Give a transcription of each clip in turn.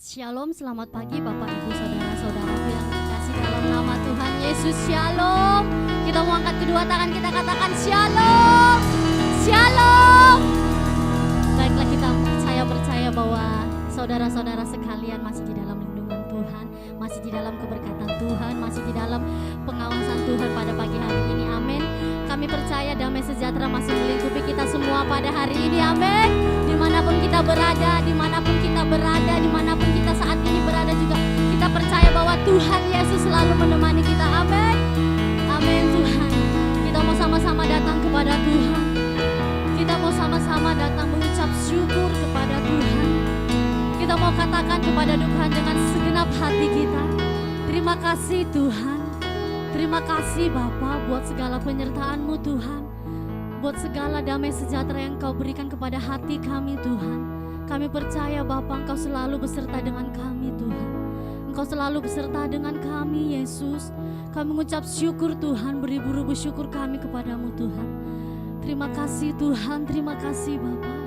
Shalom, selamat pagi Bapak Ibu Saudara-saudaraku yang dikasih dalam nama Tuhan Yesus. Shalom. Kita mau angkat kedua tangan, kita katakan Shalom. Shalom. Baiklah, saya percaya bahwa saudara-saudara sekalian masih di dalam lindungan Tuhan, masih di dalam keberkatan Tuhan, masih di dalam pengawasan Tuhan pada pagi hari ini. Amin. Kami percaya damai sejahtera masih melingkupi kita semua pada hari ini. Amin. Dimanapun kita berada, dimanapun kita saat ini berada juga, kita percaya bahwa Tuhan Yesus selalu menemani kita. Amin. Amin Tuhan. Kita mau sama-sama datang kepada Tuhan. Kita mau sama-sama datang mengucap syukur kepada Tuhan. Kita mau katakan kepada Tuhan dengan segenap hati kita, terima kasih Tuhan. Terima kasih Bapa buat segala penyertaan-Mu Tuhan, buat segala damai sejahtera yang Kau berikan kepada hati kami Tuhan. Kami percaya Bapa, Engkau selalu beserta dengan kami Tuhan. Engkau selalu beserta dengan kami Yesus. Kami mengucap syukur Tuhan, beribu-ribu syukur kami kepadamu Tuhan. Terima kasih Tuhan, terima kasih Bapa.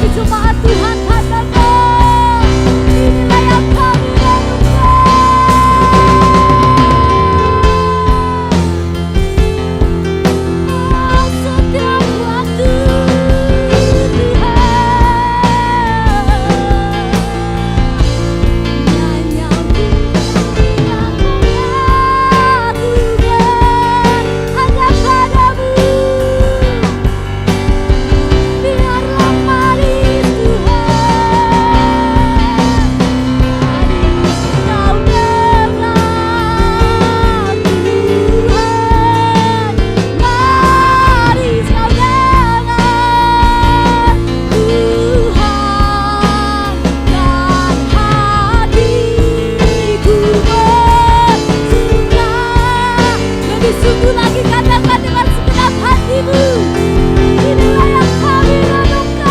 kami jemaat Tuhan katakan, inilah yang kami lakukan. Setiap waktu Tuhan, yang ku lakukan hanya padamu. Biarlah manis Tuhan, manis kau dengar Tuhan, manis kau dengar Tuhan, dan hatiku bersuka. Lebih sungguh lagi katakan dengan segenap hatimu, inilah yang kami lakukan.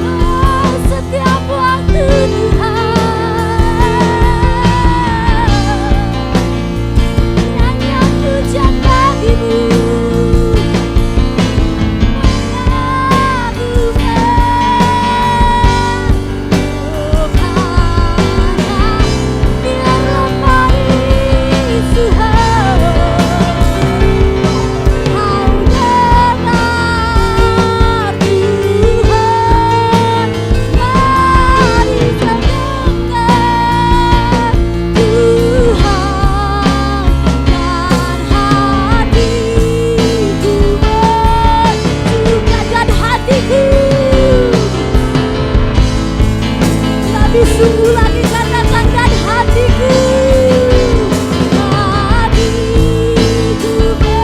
Oh, setiap waktu Tuhan, nyanyi pujian bagimu, biarlah manis Tuhan, kau dengar Tuhan, manis kau dengar Tuhan, dan hatiku bersuka, dan hatiku lebih sungguh lagi katakan, dan hatiku bersuka.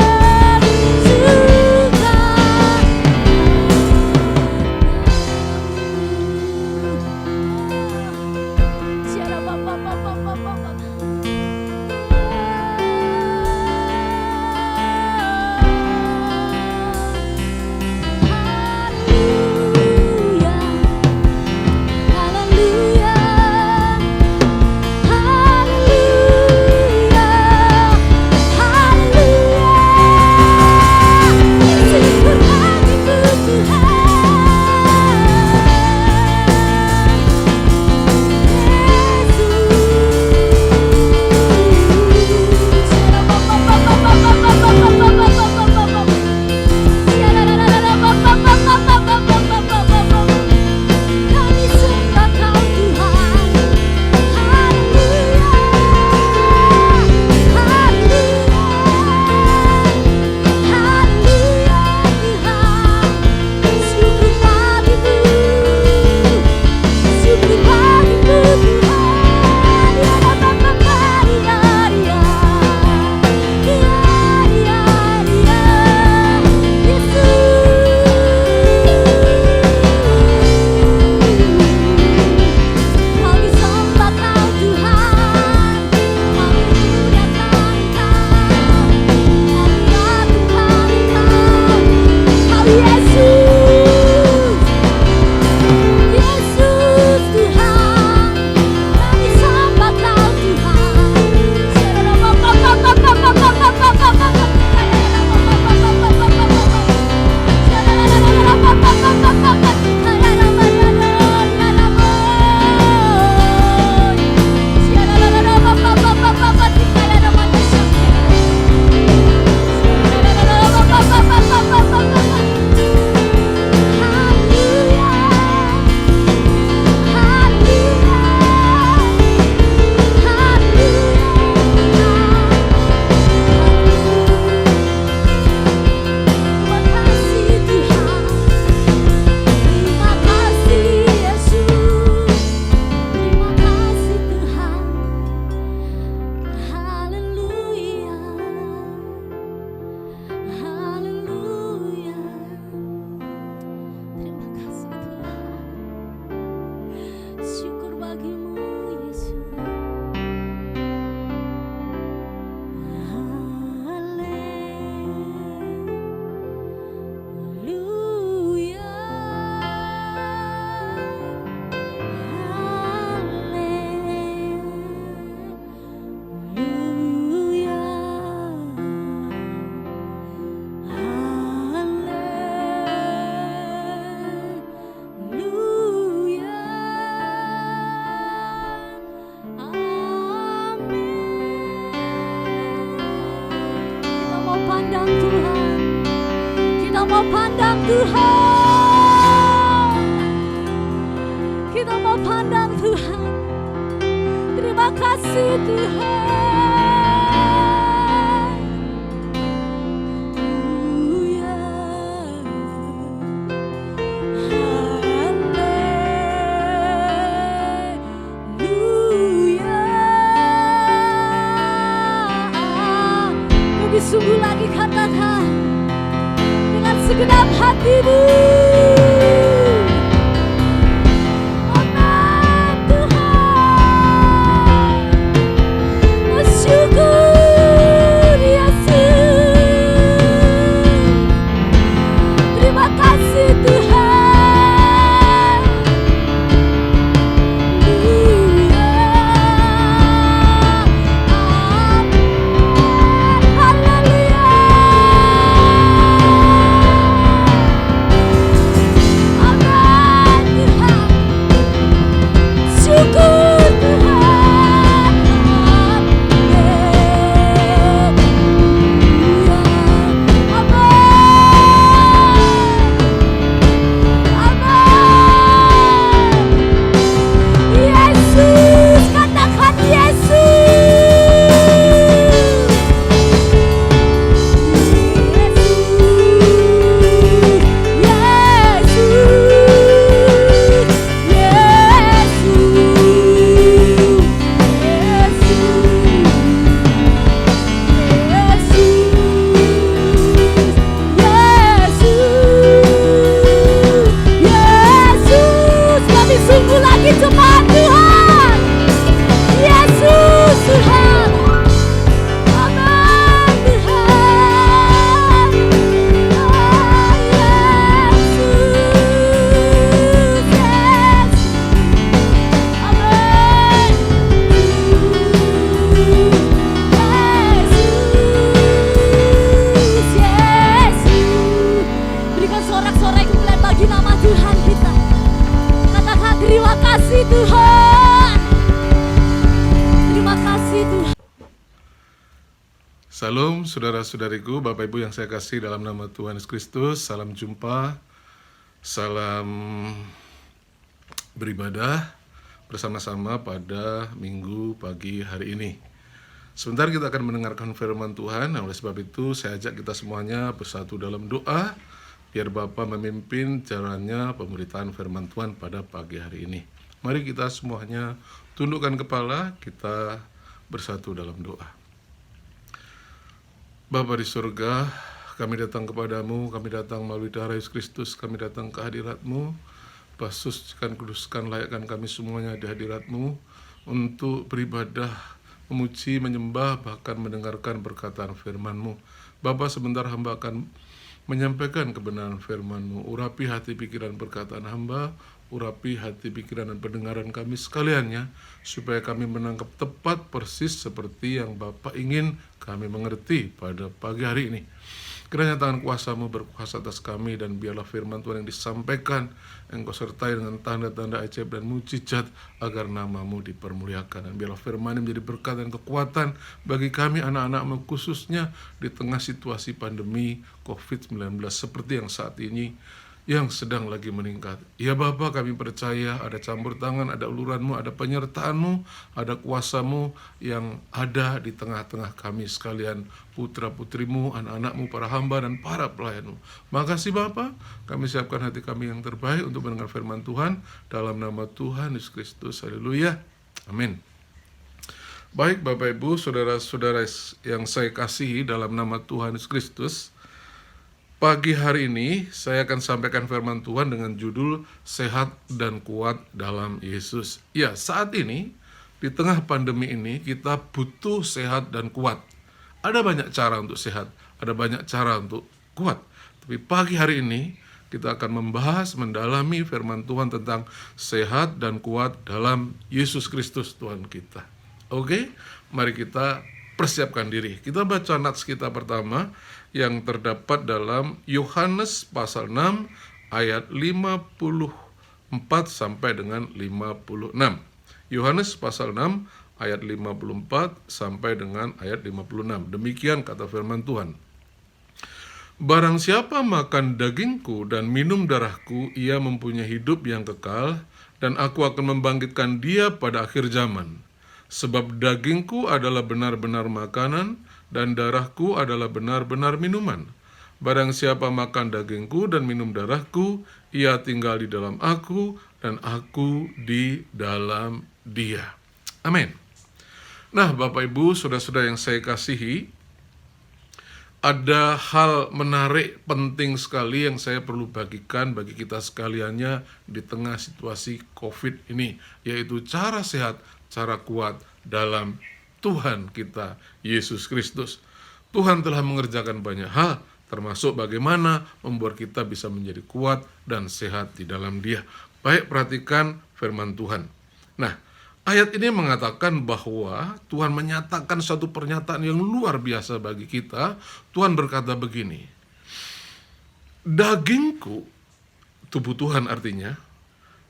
Siapa Bapak. Haleluya, haleluya. pandang Tuhan. Kita mau pandang Tuhan. Terima kasih Tuhan. Sungguh lagi katakan dengan segenap hatimu. Amin Tuhan. Bersyukur Yesus. Terima kasih Tuhan. Salam saudara-saudariku, Bapak Ibu yang saya kasih dalam nama Tuhan Yesus Kristus. Salam jumpa, salam beribadah bersama-sama pada minggu pagi hari ini. Sebentar kita akan mendengarkan firman Tuhan. Oleh sebab itu saya ajak kita semuanya bersatu dalam doa, biar Bapak memimpin jalannya pemberitaan firman Tuhan pada pagi hari ini. Mari kita semuanya tundukkan kepala, kita bersatu dalam doa. Bapa di surga, kami datang kepadamu, kami datang melalui darah Yesus Kristus, kami datang ke hadirat-Mu. Sucikan, kuduskan, layakkan kami semuanya di hadirat-Mu untuk beribadah, memuji, menyembah, bahkan mendengarkan perkataan firman-Mu. Bapa, sebentar hamba akan menyampaikan kebenaran firman-Mu. Urapi hati, pikiran, perkataan hamba, urapi hati, pikiran, dan pendengaran kami sekaliannya, supaya kami menangkap tepat persis seperti yang Bapa ingin kami mengerti pada pagi hari ini. Kiranya tangan kuasa-Mu berkuasa atas kami, dan biarlah firman Tuhan yang disampaikan Engkau sertai dengan tanda-tanda ajaib dan mujizat, agar nama-Mu dipermuliakan. Dan biarlah firman ini menjadi berkat dan kekuatan bagi kami anak-anak-Mu, khususnya di tengah situasi pandemi COVID-19 seperti yang saat ini yang sedang lagi meningkat. Ya Bapa, kami percaya ada campur tangan, ada uluran-Mu, ada penyertaan-Mu, ada kuasa-Mu yang ada di tengah-tengah kami sekalian, putra-putri-Mu, anak-anak-Mu, para hamba dan para pelayan-Mu. Makasih Bapa, kami siapkan hati kami yang terbaik untuk mendengar firman Tuhan dalam nama Tuhan Yesus Kristus. Haleluya. Amin. Baik Bapak Ibu, saudara-saudara yang saya kasihi dalam nama Tuhan Yesus Kristus, pagi hari ini saya akan sampaikan firman Tuhan dengan judul Sehat dan Kuat dalam Yesus. Ya, saat ini di tengah pandemi ini kita butuh sehat dan kuat. Ada banyak cara untuk sehat, ada banyak cara untuk kuat. Tapi pagi hari ini kita akan membahas, mendalami firman Tuhan tentang sehat dan kuat dalam Yesus Kristus Tuhan kita. Oke, mari kita persiapkan diri. Kita baca nats kita pertama yang terdapat dalam Yohanes pasal 6 ayat 54 sampai dengan 56. Yohanes pasal 6 ayat 54 sampai dengan ayat 56. Demikian kata firman Tuhan. Barang siapa makan dagingku dan minum darahku, ia mempunyai hidup yang kekal, dan aku akan membangkitkan dia pada akhir zaman. Sebab dagingku adalah benar-benar makanan, dan darahku adalah benar-benar minuman. Barang siapa makan dagingku dan minum darahku, ia tinggal di dalam aku, dan aku di dalam dia. Amin. Nah, Bapak Ibu, saudara-saudara yang saya kasihi, ada hal menarik penting sekali yang saya perlu bagikan bagi kita sekaliannya di tengah situasi COVID ini, yaitu cara sehat, cara kuat dalam Tuhan kita Yesus Kristus. Tuhan telah mengerjakan banyak hal, termasuk bagaimana membuat kita bisa menjadi kuat dan sehat di dalam Dia. Baik, perhatikan firman Tuhan. Nah, ayat ini mengatakan bahwa Tuhan menyatakan satu pernyataan yang luar biasa bagi kita. Tuhan berkata begini, dagingku, tubuh Tuhan artinya,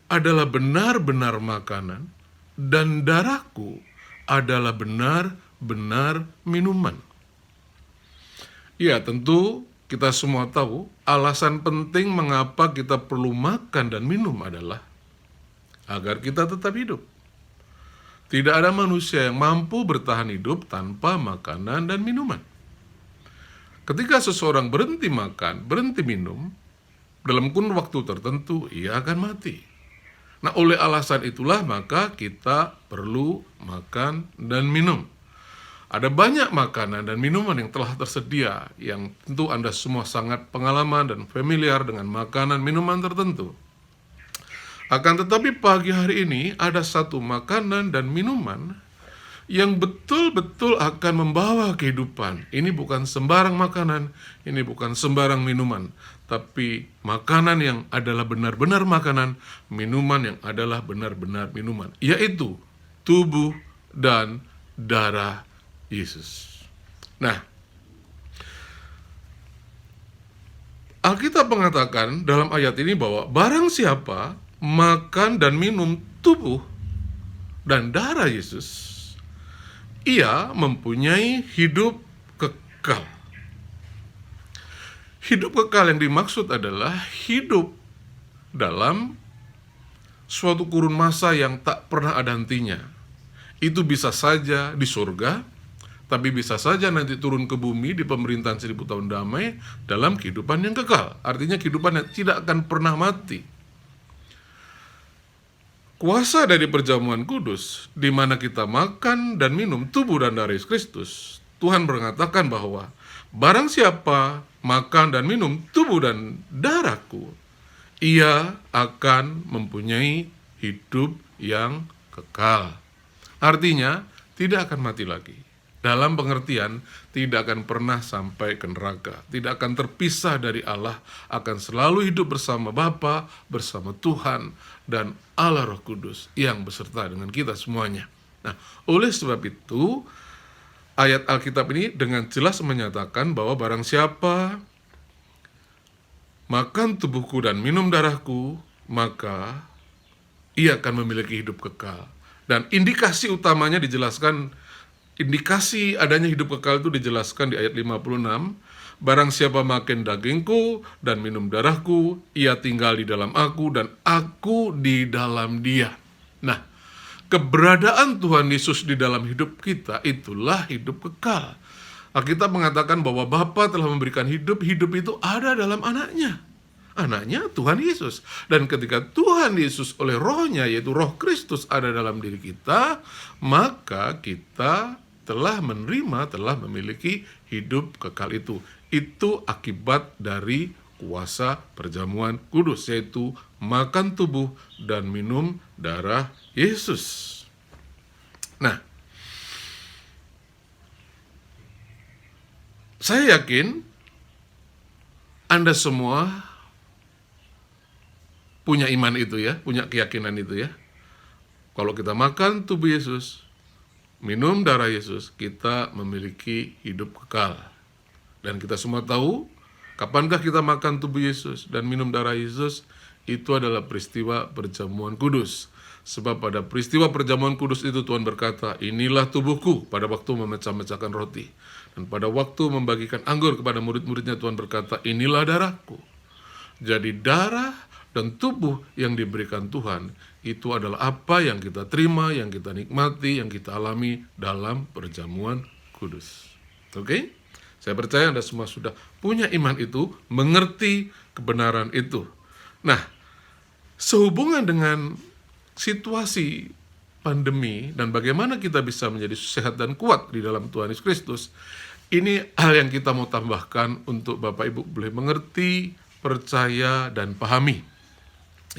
adalah benar-benar makanan, dan darahku adalah benar-benar minuman. Ya, tentu kita semua tahu alasan penting mengapa kita perlu makan dan minum adalah agar kita tetap hidup. Tidak ada manusia yang mampu bertahan hidup tanpa makanan dan minuman. Ketika seseorang berhenti makan, berhenti minum, dalam kurun waktu tertentu, ia akan mati. Nah, oleh alasan itulah maka kita perlu makan dan minum. Ada banyak makanan dan minuman yang telah tersedia, yang tentu Anda semua sangat pengalaman dan familiar dengan makanan minuman tertentu. Akan tetapi pagi hari ini ada satu makanan dan minuman yang betul-betul akan membawa kehidupan. Ini bukan sembarang makanan, ini bukan sembarang minuman, tapi makanan yang adalah benar-benar makanan, minuman yang adalah benar-benar minuman, yaitu tubuh dan darah Yesus. Nah, Alkitab mengatakan dalam ayat ini bahwa barang siapa makan dan minum tubuh dan darah Yesus, ia mempunyai hidup kekal. Hidup kekal yang dimaksud adalah hidup dalam suatu kurun masa yang tak pernah ada hentinya. Itu bisa saja di surga, tapi bisa saja nanti turun ke bumi di pemerintahan 1000 tahun damai dalam kehidupan yang kekal. Artinya kehidupan yang tidak akan pernah mati. Kuasa dari perjamuan kudus, di mana kita makan dan minum tubuh dan darah Yesus Kristus, Tuhan mengatakan bahwa barang siapa makan dan minum tubuh dan darahku, ia akan mempunyai hidup yang kekal. Artinya, tidak akan mati lagi. Dalam pengertian, tidak akan pernah sampai ke neraka, tidak akan terpisah dari Allah, akan selalu hidup bersama Bapa, bersama Tuhan, dan Allah Roh Kudus yang beserta dengan kita semuanya. Nah, oleh sebab itu, ayat Alkitab ini dengan jelas menyatakan bahwa barang siapa makan tubuhku dan minum darahku, maka ia akan memiliki hidup kekal. Dan indikasi utamanya dijelaskan, indikasi adanya hidup kekal itu dijelaskan di ayat 56. Barang siapa makan dagingku dan minum darahku, ia tinggal di dalam aku dan aku di dalam dia. Nah, keberadaan Tuhan Yesus di dalam hidup kita itulah hidup kekal. Alkitab mengatakan bahwa Bapa telah memberikan hidup, hidup itu ada dalam anaknya. Anaknya Tuhan Yesus. Dan ketika Tuhan Yesus oleh rohnya, yaitu roh Kristus ada dalam diri kita, maka kita telah menerima, telah memiliki hidup kekal itu. Itu akibat dari kuasa perjamuan kudus, yaitu makan tubuh dan minum darah Yesus. Nah, saya yakin Anda semua punya iman itu ya, punya keyakinan itu ya. Kalau kita makan tubuh Yesus, minum darah Yesus, kita memiliki hidup kekal. Dan kita semua tahu, kapankah kita makan tubuh Yesus dan minum darah Yesus? Itu adalah peristiwa perjamuan kudus. Sebab pada peristiwa perjamuan kudus itu Tuhan berkata, inilah tubuhku pada waktu memecah-mecahkan roti. Dan pada waktu membagikan anggur kepada murid-muridnya, Tuhan berkata, inilah darahku. Jadi darah dan tubuh yang diberikan Tuhan, itu adalah apa yang kita terima, yang kita nikmati, yang kita alami dalam perjamuan kudus. Oke? Saya percaya Anda semua sudah punya iman itu, mengerti kebenaran itu. Nah, sehubungan dengan situasi pandemi dan bagaimana kita bisa menjadi sehat dan kuat di dalam Tuhan Yesus Kristus, ini hal yang kita mau tambahkan untuk Bapak Ibu boleh mengerti, percaya, dan pahami.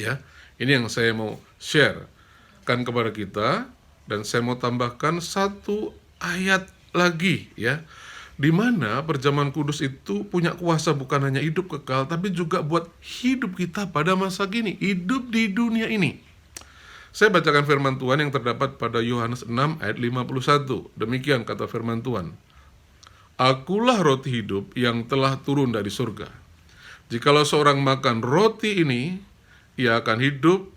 Ya, ini yang saya mau share kan kepada kita, dan saya mau tambahkan satu ayat lagi, ya, di mana perjamuan kudus itu punya kuasa bukan hanya hidup kekal, tapi juga buat hidup kita pada masa kini, hidup di dunia ini. Saya bacakan firman Tuhan yang terdapat pada Yohanes 6 ayat 51. Demikian kata firman Tuhan. Akulah roti hidup yang telah turun dari surga. Jikalau seorang makan roti ini, ia akan hidup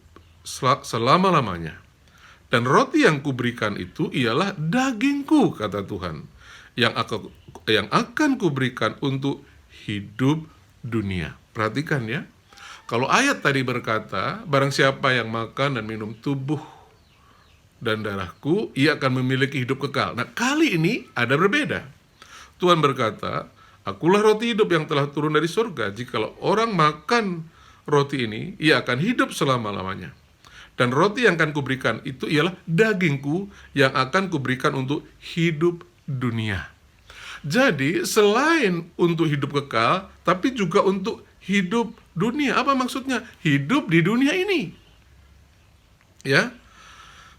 selama-lamanya. Dan roti yang kuberikan itu ialah dagingku, kata Tuhan, yang akan kuberikan untuk hidup dunia. Perhatikan ya, kalau ayat tadi berkata, barang siapa yang makan dan minum tubuh dan darahku, ia akan memiliki hidup kekal. Nah, kali ini ada berbeda. Tuhan berkata, akulah roti hidup yang telah turun dari surga. Jikalau orang makan roti ini, ia akan hidup selama-lamanya. Dan roti yang akan kuberikan itu ialah dagingku yang akan kuberikan untuk hidup dunia. Jadi selain untuk hidup kekal, tapi juga untuk hidup dunia. Apa maksudnya? Hidup di dunia ini. Ya.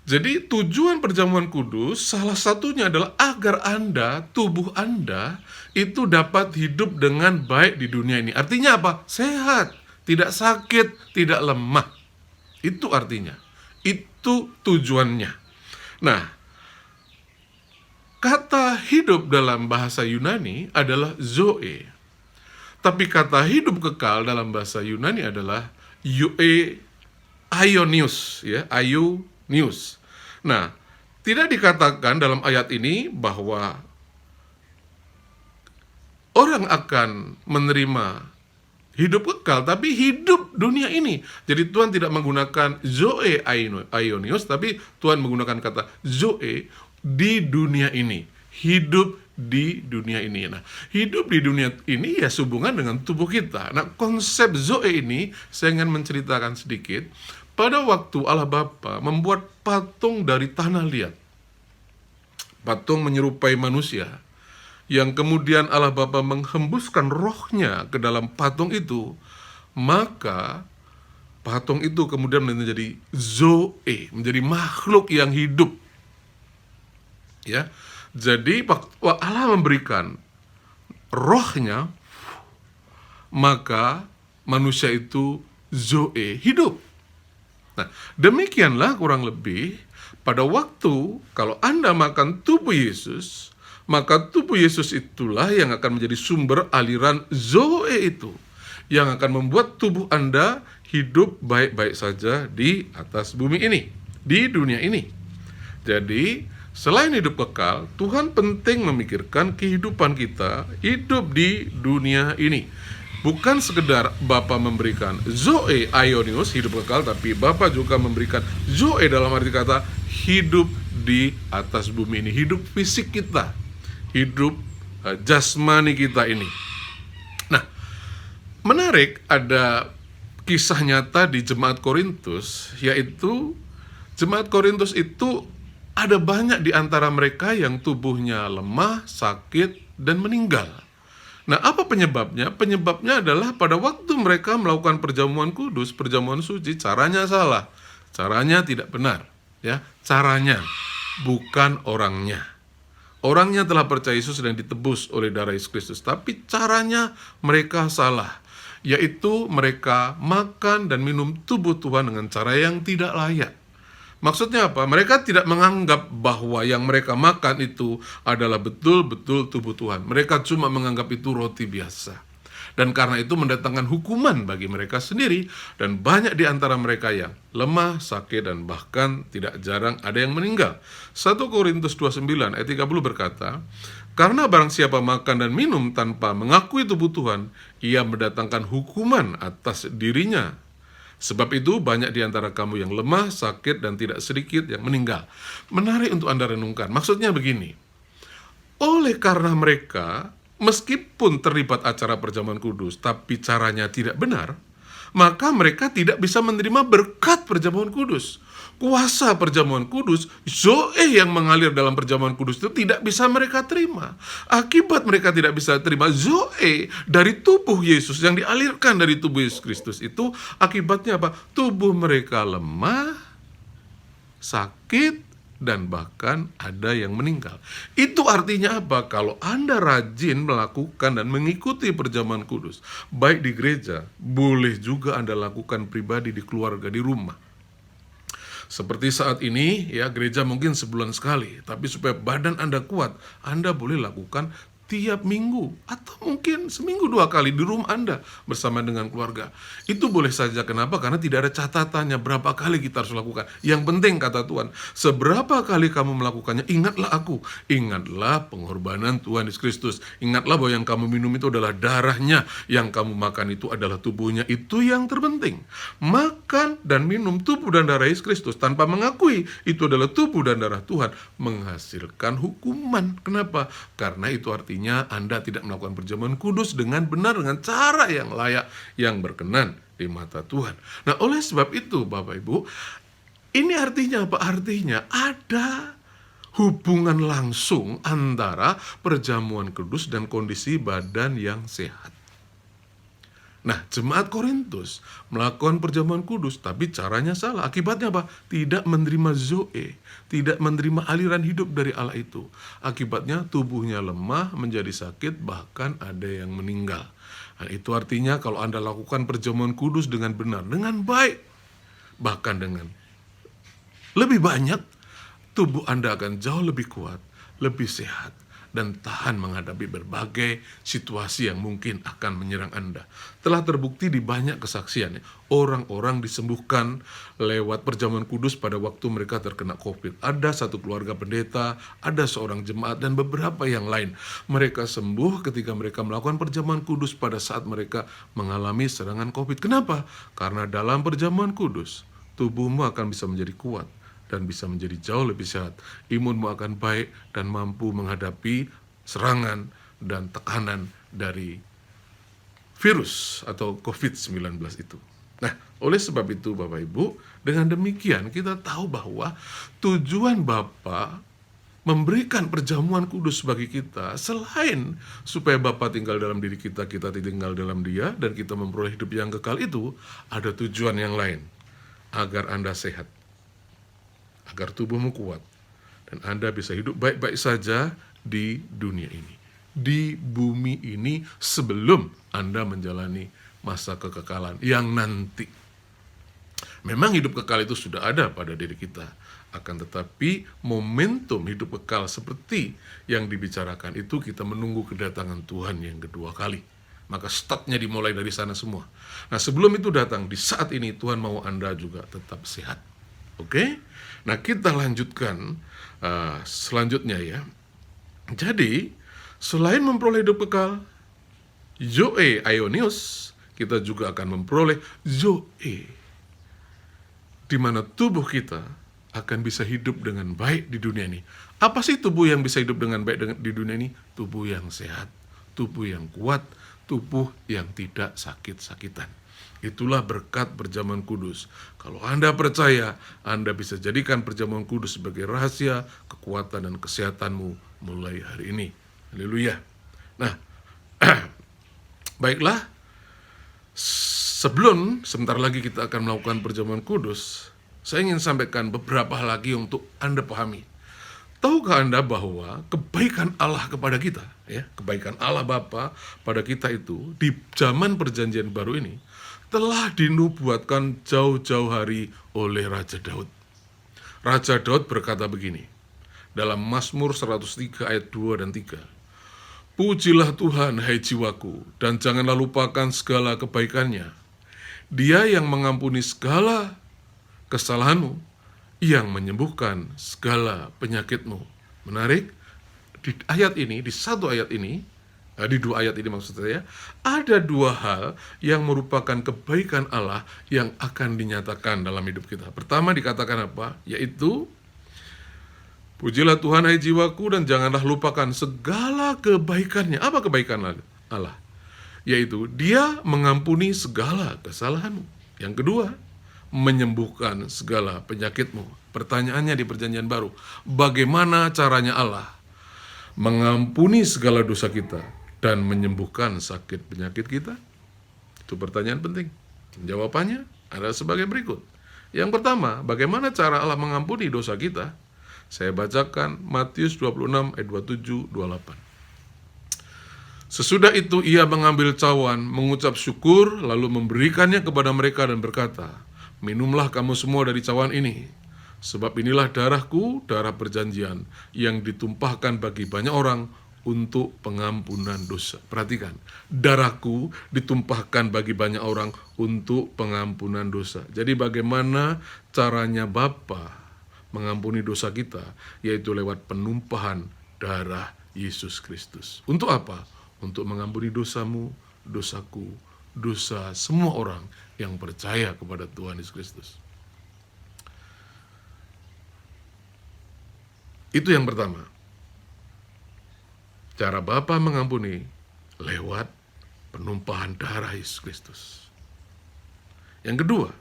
Jadi tujuan perjamuan kudus salah satunya adalah agar Anda, tubuh Anda itu dapat hidup dengan baik di dunia ini. Artinya apa? Sehat, tidak sakit, tidak lemah. Itu artinya. Itu tujuannya. Nah, kata hidup dalam bahasa Yunani adalah zoe. Tapi kata hidup kekal dalam bahasa Yunani adalah aionios, ya, aionios. Nah, tidak dikatakan dalam ayat ini bahwa orang akan menerima hidup kekal, tapi hidup dunia ini. Jadi Tuhan tidak menggunakan zoe aionios, tapi Tuhan menggunakan kata zoe di dunia ini. Hidup di dunia ini. Nah, hidup di dunia ini ya sehubungan dengan tubuh kita. Nah, konsep zoe ini saya ingin menceritakan sedikit. Pada waktu Allah Bapa membuat patung dari tanah liat, patung menyerupai manusia, yang kemudian Allah Bapa menghembuskan rohnya ke dalam patung itu, maka patung itu kemudian menjadi zoe, menjadi makhluk yang hidup. Ya, jadi waktu Allah memberikan rohnya, maka manusia itu zoe, hidup. Nah, demikianlah kurang lebih pada waktu kalau Anda makan tubuh Yesus, maka tubuh Yesus itulah yang akan menjadi sumber aliran zoe itu, yang akan membuat tubuh Anda hidup baik-baik saja di atas bumi ini, di dunia ini. Jadi, selain hidup kekal, Tuhan penting memikirkan kehidupan kita hidup di dunia ini. Bukan sekedar Bapa memberikan zoe aionios, hidup kekal, tapi Bapa juga memberikan zoe dalam arti kata hidup di atas bumi ini, hidup fisik kita, hidup jasmani kita ini. Nah, menarik, ada kisah nyata di Jemaat Korintus, yaitu Jemaat Korintus itu ada banyak di antara mereka yang tubuhnya lemah, sakit, dan meninggal. Nah, apa penyebabnya? Penyebabnya adalah pada waktu mereka melakukan perjamuan kudus, perjamuan suci, caranya salah. Caranya tidak benar. Ya, caranya, bukan orangnya. Orangnya telah percaya Yesus dan ditebus oleh darah Yesus Kristus. Tapi caranya mereka salah. Yaitu mereka makan dan minum tubuh Tuhan dengan cara yang tidak layak. Maksudnya apa? Mereka tidak menganggap bahwa yang mereka makan itu adalah betul-betul tubuh Tuhan. Mereka cuma menganggap itu roti biasa. dan karena itu mendatangkan hukuman bagi mereka sendiri, dan banyak di antara mereka yang lemah, sakit, dan bahkan tidak jarang ada yang meninggal. 1 Korintus 29 ayat 30 berkata, karena barang siapa makan dan minum tanpa mengakui tubuh Tuhan, ia mendatangkan hukuman atas dirinya. Sebab itu banyak di antara kamu yang lemah, sakit, dan tidak sedikit yang meninggal. Menarik untuk Anda renungkan. Maksudnya begini, oleh karena mereka meskipun terlibat acara perjamuan kudus, tapi caranya tidak benar, maka mereka tidak bisa menerima berkat perjamuan kudus. Kuasa perjamuan kudus, Zoe yang mengalir dalam perjamuan kudus itu tidak bisa mereka terima. Akibat mereka tidak bisa terima Zoe dari tubuh Yesus yang dialirkan dari tubuh Yesus Kristus itu, akibatnya apa? Tubuh mereka lemah, sakit, dan bahkan ada yang meninggal. Itu artinya apa? Kalau Anda rajin melakukan dan mengikuti perjamuan kudus, baik di gereja, boleh juga Anda lakukan pribadi di keluarga, di rumah. Seperti saat ini, ya, gereja mungkin sebulan sekali, tapi supaya badan Anda kuat, Anda boleh lakukan tiap minggu, atau mungkin seminggu 2 kali di rumah Anda bersama dengan keluarga. Itu boleh saja. Kenapa? Karena tidak ada catatannya berapa kali kita harus lakukan. Yang penting, kata Tuhan, seberapa kali kamu melakukannya, ingatlah aku. Ingatlah pengorbanan Tuhan Yesus Kristus. Ingatlah bahwa yang kamu minum itu adalah darahnya, yang kamu makan itu adalah tubuhnya. Itu yang terpenting. Makan dan minum tubuh dan darah Yesus Kristus tanpa mengakui itu adalah tubuh dan darah Tuhan menghasilkan hukuman. Kenapa? Karena itu artinya Anda tidak melakukan perjamuan kudus dengan benar, dengan cara yang layak, yang berkenan di mata Tuhan. Nah, oleh sebab itu Bapak Ibu, ini artinya apa? Artinya ada hubungan langsung antara perjamuan kudus dan kondisi badan yang sehat. Nah, jemaat Korintus melakukan perjamuan kudus, tapi caranya salah. Akibatnya apa? Tidak menerima Zoe, tidak menerima aliran hidup dari Allah itu. Akibatnya tubuhnya lemah, menjadi sakit, bahkan ada yang meninggal. Nah, itu artinya kalau Anda lakukan perjamuan kudus dengan benar, dengan baik, bahkan dengan lebih banyak, tubuh Anda akan jauh lebih kuat, lebih sehat, dan tahan menghadapi berbagai situasi yang mungkin akan menyerang Anda. Telah terbukti di banyak kesaksian, orang-orang disembuhkan lewat perjamuan kudus pada waktu mereka terkena COVID. Ada satu keluarga pendeta, ada seorang jemaat, dan beberapa yang lain. Mereka sembuh ketika mereka melakukan perjamuan kudus pada saat mereka mengalami serangan COVID. Kenapa? Karena dalam perjamuan kudus, tubuhmu akan bisa menjadi kuat dan bisa menjadi jauh lebih sehat. Imunmu akan baik dan mampu menghadapi serangan dan tekanan dari virus atau COVID-19 itu. Nah, oleh sebab itu Bapak Ibu, dengan demikian kita tahu bahwa tujuan Bapa memberikan perjamuan kudus bagi kita, selain supaya Bapa tinggal dalam diri kita, kita tinggal dalam Dia, dan kita memperoleh hidup yang kekal itu, ada tujuan yang lain, agar Anda sehat, agar tubuhmu kuat, dan Anda bisa hidup baik-baik saja di dunia ini, di bumi ini, sebelum Anda menjalani masa kekekalan yang nanti. Memang hidup kekal itu sudah ada pada diri kita, akan tetapi momentum hidup kekal seperti yang dibicarakan itu kita menunggu kedatangan Tuhan yang kedua kali. Maka startnya dimulai dari sana semua. Nah, sebelum itu datang, di saat ini Tuhan mau Anda juga tetap sehat. Oke? Nah, kita lanjutkan selanjutnya ya. Jadi, selain memperoleh hidup kekal, Zoe Aionios, kita juga akan memperoleh Zoe, di mana tubuh kita akan bisa hidup dengan baik di dunia ini. Apa sih tubuh yang bisa hidup dengan baik di dunia ini? Tubuh yang sehat, tubuh yang kuat, tubuh yang tidak sakit-sakitan. Itulah berkat perjamuan kudus. Kalau Anda percaya, Anda bisa jadikan perjamuan kudus sebagai rahasia kekuatan dan kesehatanmu mulai hari ini. Haleluya. Nah, baiklah, sebelum sebentar lagi kita akan melakukan perjamuan kudus, saya ingin sampaikan beberapa hal lagi untuk Anda pahami. Tahukah Anda bahwa kebaikan Allah kepada kita, ya, kebaikan Allah Bapa pada kita itu di zaman perjanjian baru ini telah dinubuatkan jauh-jauh hari oleh Raja Daud. Raja Daud berkata begini, dalam Mazmur 103 ayat 2 dan 3. Pujilah Tuhan, hai jiwaku, dan janganlah lupakan segala kebaikannya. Dia yang mengampuni segala kesalahanmu, yang menyembuhkan segala penyakitmu. Menarik, di ayat ini, di satu ayat ini, di dua ayat ini maksud saya, ada dua hal yang merupakan kebaikan Allah yang akan dinyatakan dalam hidup kita. Pertama dikatakan apa? Yaitu, pujilah Tuhan hai jiwaku dan janganlah lupakan segala kebaikannya. Apa kebaikan Allah? Yaitu Dia mengampuni segala kesalahanmu. Yang kedua, menyembuhkan segala penyakitmu. Pertanyaannya di Perjanjian Baru, bagaimana caranya Allah mengampuni segala dosa kita dan menyembuhkan sakit penyakit kita? Itu pertanyaan penting. Jawabannya adalah sebagai berikut. Yang pertama, bagaimana cara Allah mengampuni dosa kita? Saya bacakan Matius 26 ayat 27-28. Sesudah itu ia mengambil cawan, mengucap syukur, lalu memberikannya kepada mereka dan berkata, minumlah kamu semua dari cawan ini, sebab inilah darahku, darah perjanjian, yang ditumpahkan bagi banyak orang untuk pengampunan dosa. Perhatikan, darahku ditumpahkan bagi banyak orang untuk pengampunan dosa. Jadi bagaimana caranya Bapa mengampuni dosa kita? Yaitu lewat penumpahan darah Yesus Kristus. Untuk apa? Untuk mengampuni dosamu, dosaku, dosa semua orang yang percaya kepada Tuhan Yesus Kristus. Itu yang pertama. Cara Bapa mengampuni lewat penumpahan darah Yesus Kristus. Yang kedua,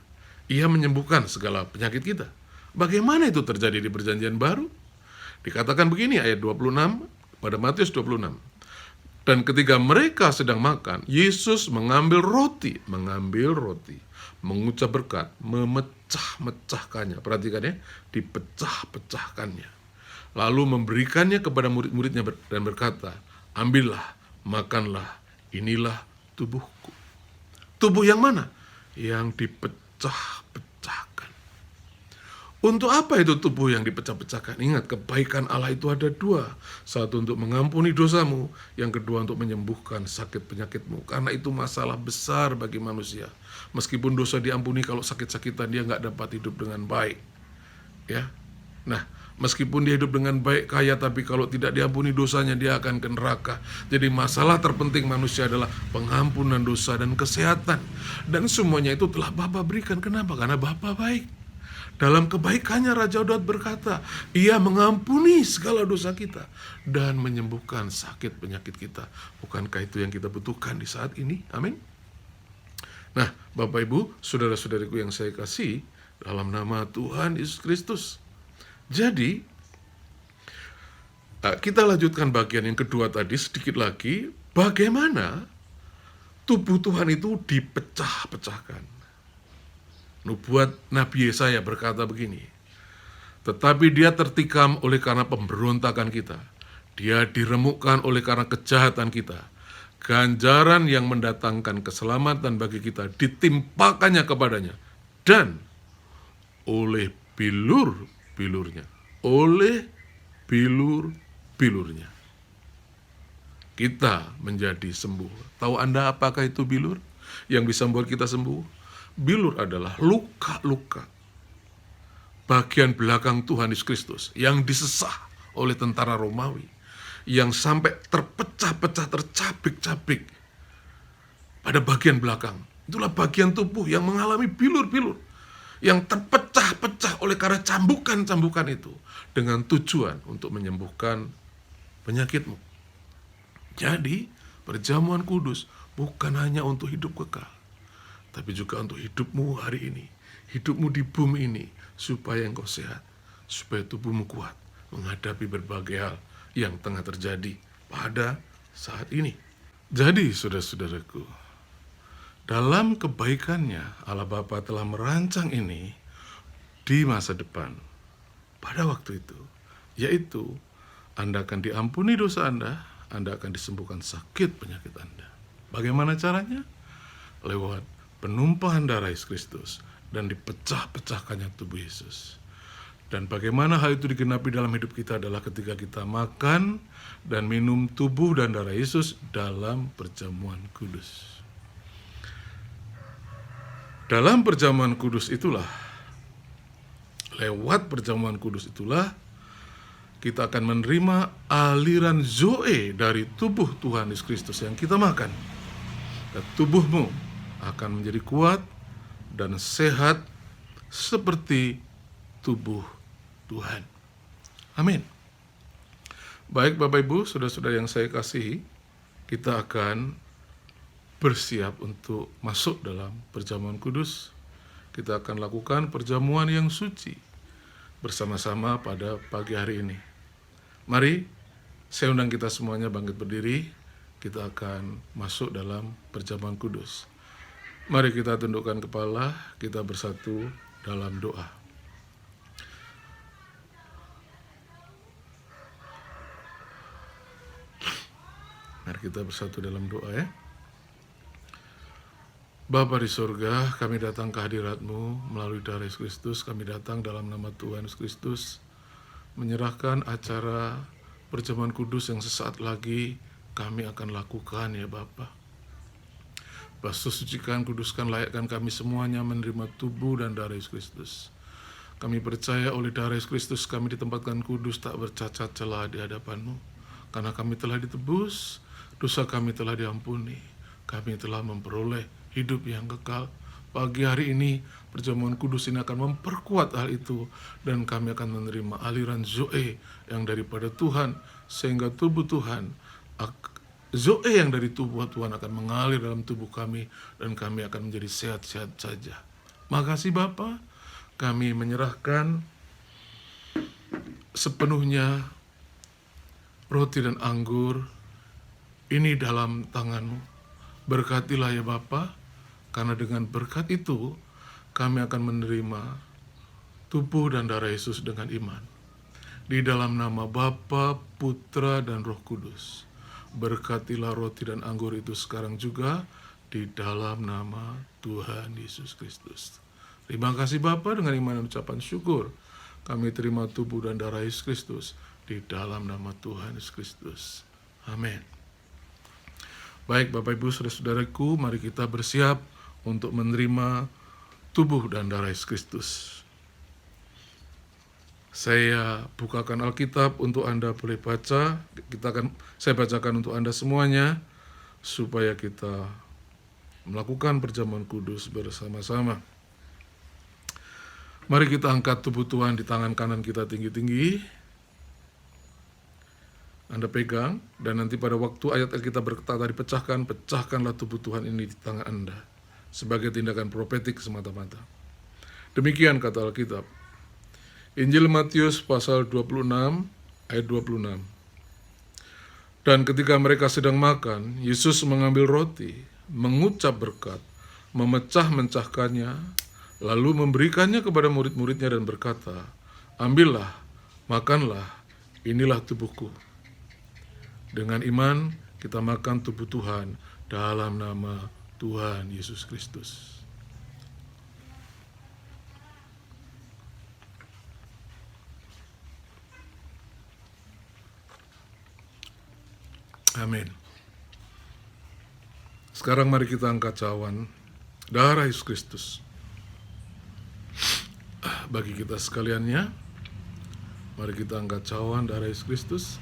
Ia menyembuhkan segala penyakit kita. Bagaimana itu terjadi di Perjanjian Baru? Dikatakan begini ayat 26 pada Matius 26. Dan ketika mereka sedang makan, Yesus mengambil roti, mengucap berkat, memecah-mecahkannya. Perhatikan ya, dipecah-pecahkannya. Lalu memberikannya kepada murid-muridnya dan berkata, ambillah, makanlah, inilah tubuhku. Tubuh yang mana? Yang dipecah-pecahkan. Untuk apa itu tubuh yang dipecah-pecahkan? Ingat, kebaikan Allah itu ada dua. Satu untuk mengampuni dosamu, yang kedua untuk menyembuhkan sakit penyakitmu. Karena itu masalah besar bagi manusia. Meskipun dosa diampuni, kalau sakit-sakitan dia nggak dapat hidup dengan baik. Ya, nah, meskipun dia hidup dengan baik, kaya, tapi kalau tidak diampuni dosanya, dia akan ke neraka. Jadi masalah terpenting manusia adalah pengampunan dosa dan kesehatan. Dan semuanya itu telah Bapa berikan. Kenapa? Karena Bapa baik. Dalam kebaikannya Raja Daud berkata, Ia mengampuni segala dosa kita dan menyembuhkan sakit penyakit kita. Bukankah itu yang kita butuhkan di saat ini? Amin. Nah, Bapak Ibu, saudara-saudariku yang saya kasih, dalam nama Tuhan Yesus Kristus. Jadi, kita lanjutkan bagian yang kedua tadi sedikit lagi. Bagaimana tubuh Tuhan itu dipecah-pecahkan. Nubuat Nabi Yesaya berkata begini, tetapi dia tertikam oleh karena pemberontakan kita, dia diremukkan oleh karena kejahatan kita, ganjaran yang mendatangkan keselamatan bagi kita ditimpakannya kepadanya, dan oleh bilur-bilurnya kita menjadi sembuh. Tahu Anda apakah itu bilur yang bisa membuat kita sembuh? Bilur adalah luka-luka bagian belakang Tuhan Yesus Kristus yang disesah oleh tentara Romawi, yang sampai terpecah-pecah, tercabik-cabik pada bagian belakang. Itulah bagian tubuh yang mengalami bilur-bilur, yang terpecah-pecah oleh karena cambukan-cambukan itu, dengan tujuan untuk menyembuhkan penyakitmu. Jadi, perjamuan kudus bukan hanya untuk hidup kekal, tapi juga untuk hidupmu hari ini, hidupmu di bumi ini, supaya engkau sehat, supaya tubuhmu kuat menghadapi berbagai hal yang tengah terjadi pada saat ini. Jadi, saudara-saudaraku, dalam kebaikannya Allah Bapa telah merancang ini di masa depan, pada waktu itu, yaitu Anda akan diampuni dosa Anda akan disembuhkan sakit penyakit Anda. Bagaimana caranya? Lewat penumpahan darah Yesus Kristus dan dipecah-pecahkannya tubuh Yesus. Dan bagaimana hal itu digenapi dalam hidup kita adalah ketika kita makan dan minum tubuh dan darah Yesus dalam perjamuan kudus. Dalam perjamuan kudus itulah, lewat perjamuan kudus itulah, kita akan menerima aliran Zoe dari tubuh Tuhan Yesus Kristus yang kita makan. Dan tubuhmu akan menjadi kuat dan sehat seperti tubuh Tuhan. Amin. Baik Bapak Ibu, saudara-saudara yang saya kasihi, kita akan bersiap untuk masuk dalam perjamuan kudus. Kita akan lakukan perjamuan yang suci bersama-sama pada pagi hari ini. Mari, saya undang kita semuanya bangkit berdiri. Kita akan masuk dalam perjamuan kudus. Mari kita tundukkan kepala, kita bersatu dalam doa. Mari kita bersatu dalam doa ya. Bapa di surga, kami datang ke hadirat-Mu melalui darah Yesus Kristus. Kami datang dalam nama Tuhan Yesus Kristus, menyerahkan acara perjamuan kudus yang sesaat lagi kami akan lakukan ya Bapa. Basuh, sucikan, kuduskan, layakkan kami semuanya menerima tubuh dan darah Yesus Kristus. Kami percaya oleh darah Yesus Kristus kami ditempatkan kudus, tak bercacat celah di hadapan-Mu. Karena kami telah ditebus, dosa kami telah diampuni, kami telah memperoleh hidup yang kekal. Pagi hari ini, perjamuan kudus ini akan memperkuat hal itu, dan kami akan menerima aliran Zoe yang daripada Tuhan, sehingga tubuh Tuhan, Zoe yang dari tubuh Tuhan akan mengalir dalam tubuh kami, dan kami akan menjadi sehat-sehat saja. Makasih Bapa, kami menyerahkan sepenuhnya roti dan anggur ini dalam tangan-Mu. Berkatilah ya Bapa, karena dengan berkat itu kami akan menerima tubuh dan darah Yesus dengan iman. Di dalam nama Bapa, Putra, dan Roh Kudus. Berkatilah roti dan anggur itu sekarang juga di dalam nama Tuhan Yesus Kristus. Terima kasih Bapa, dengan iman dan ucapan syukur kami terima tubuh dan darah Yesus Kristus di dalam nama Tuhan Yesus Kristus. Amin. Baik Bapak Ibu saudara-saudaraku, mari kita bersiap untuk menerima tubuh dan darah Yesus Kristus. Saya bukakan Alkitab untuk Anda boleh baca. Saya bacakan untuk Anda semuanya supaya kita melakukan perjamuan kudus bersama-sama. Mari kita angkat tubuh Tuhan di tangan kanan kita tinggi-tinggi. Anda pegang, dan nanti pada waktu ayat kita berkata dipecahkan, pecahkanlah tubuh Tuhan ini di tangan Anda sebagai tindakan profetik semata-mata. Demikian kata Alkitab. Injil Matius pasal 26 ayat 26. Dan ketika mereka sedang makan, Yesus mengambil roti, mengucap berkat, memecah-mecahkannya, lalu memberikannya kepada murid-muridnya dan berkata, ambillah, makanlah, inilah tubuhku. Dengan iman kita makan tubuh Tuhan dalam nama Tuhan Yesus Kristus. Amin. Sekarang mari kita angkat cawan darah Yesus Kristus. Bagi kita sekaliannya, mari kita angkat cawan darah Yesus Kristus.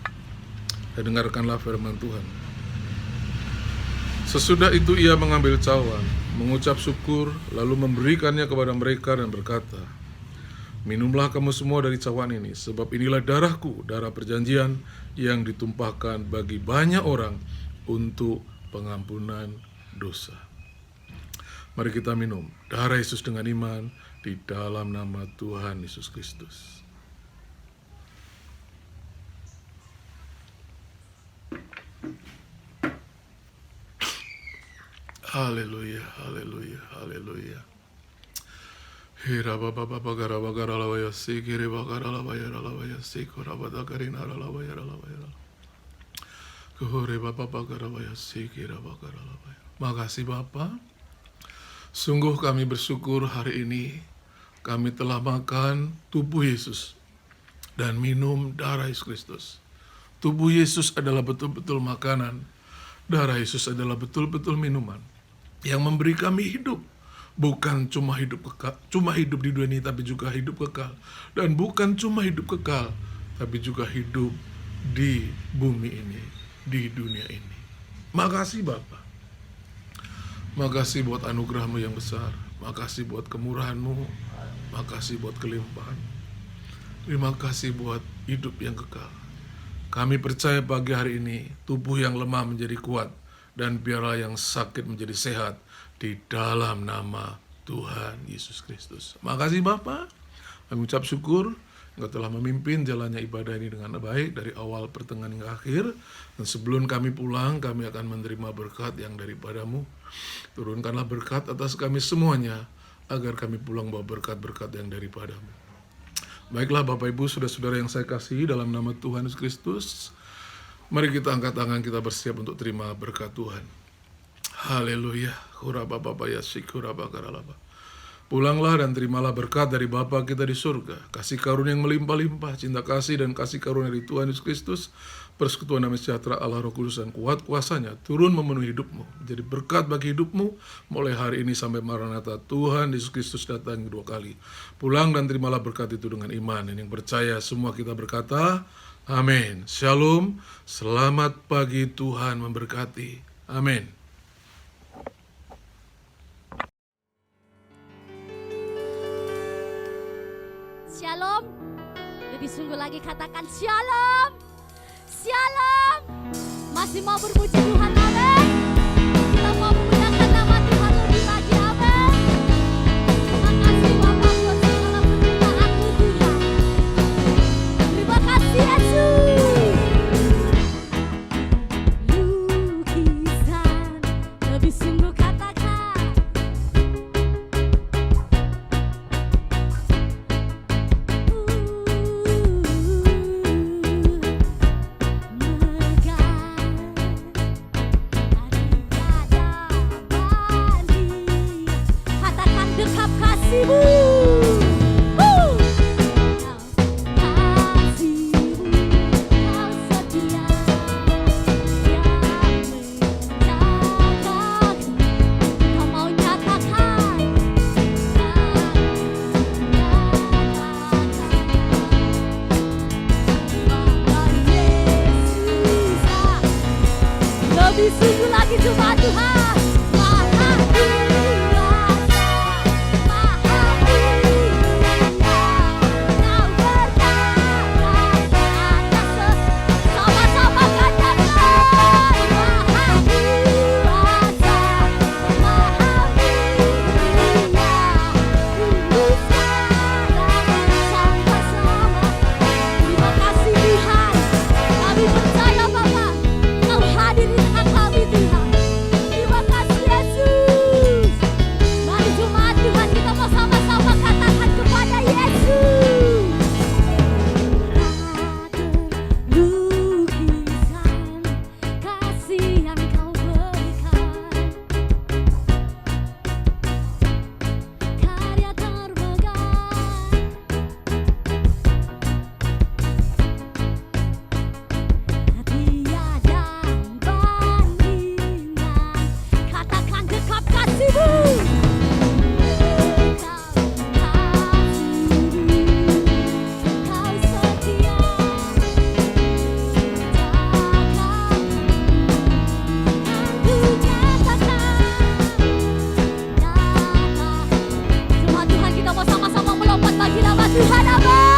Dan dengarkanlah firman Tuhan. Sesudah itu ia mengambil cawan, mengucap syukur, lalu memberikannya kepada mereka dan berkata, minumlah kamu semua dari cawan ini, sebab inilah darahku, darah perjanjian yang ditumpahkan bagi banyak orang untuk pengampunan dosa. Mari kita minum darah Yesus dengan iman di dalam nama Tuhan Yesus Kristus. Haleluya, haleluya, haleluya. Hira baba baba gara bagara lawaya sikiri bagara lawaya lawaya sikora badakarina lawaya lawaya. Kuhore baba bagara lawaya sikira bagara lawaya. Makasih Bapa. Sungguh kami bersyukur hari ini kami telah makan tubuh Yesus dan minum darah Yesus Kristus. Tubuh Yesus adalah betul-betul makanan. Darah Yesus adalah betul-betul minuman yang memberi kami hidup. Bukan cuma hidup di dunia ini, tapi juga hidup kekal. Dan bukan cuma hidup kekal, tapi juga hidup di bumi ini, di dunia ini. Makasih Bapa. Makasih buat anugerah-Mu yang besar. Makasih buat kemurahan-Mu. Makasih buat kelimpahan. Terima kasih buat hidup yang kekal. Kami percaya pagi hari ini tubuh yang lemah menjadi kuat dan biarlah yang sakit menjadi sehat di dalam nama Tuhan Yesus Kristus. Makasih Bapa. Kami ucap syukur Engkau telah memimpin jalannya ibadah ini dengan baik dari awal, pertengahan hingga akhir. Dan sebelum kami pulang, kami akan menerima berkat yang daripada-Mu. Turunkanlah berkat atas kami semuanya agar kami pulang bawa berkat-berkat yang daripada-Mu. Baiklah Bapak Ibu, saudara-saudara yang saya kasihi dalam nama Tuhan Yesus Kristus, mari kita angkat tangan, kita bersiap untuk terima berkat Tuhan. Haleluya. Pulanglah dan terimalah berkat dari Bapa kita di surga, kasih karunia yang melimpah-limpah, cinta kasih dan kasih karunia dari Tuhan Yesus Kristus, persekutuan damai sejahtera Allah Roh Kudus dan kuat kuasanya turun memenuhi hidupmu, menjadi berkat bagi hidupmu mulai hari ini sampai Maranatha Tuhan Yesus Kristus datang kedua kali. Pulang dan terimalah berkat itu dengan iman, dan yang percaya semua kita berkata amin. Shalom, selamat pagi, Tuhan memberkati. Amin. Shalom. Lebih sungguh lagi katakan shalom. Shalom. Masih mau berpuji Tuhan, amin. Kita mau memuliakan nama Tuhan lebih lagi, amin. Terima kasih Bapak buat segala penyertaan-Mu Tuhan. Terima kasih Yesus. Lukisan lebih sungguh katakan dekap kasih-Mu. Kau kasih-Mu, Kau setia yang menjagaku. Kau mau nyatakan bahwa Yesus lebih sungguh lagi cuma Tuhan. Tuhan, amin.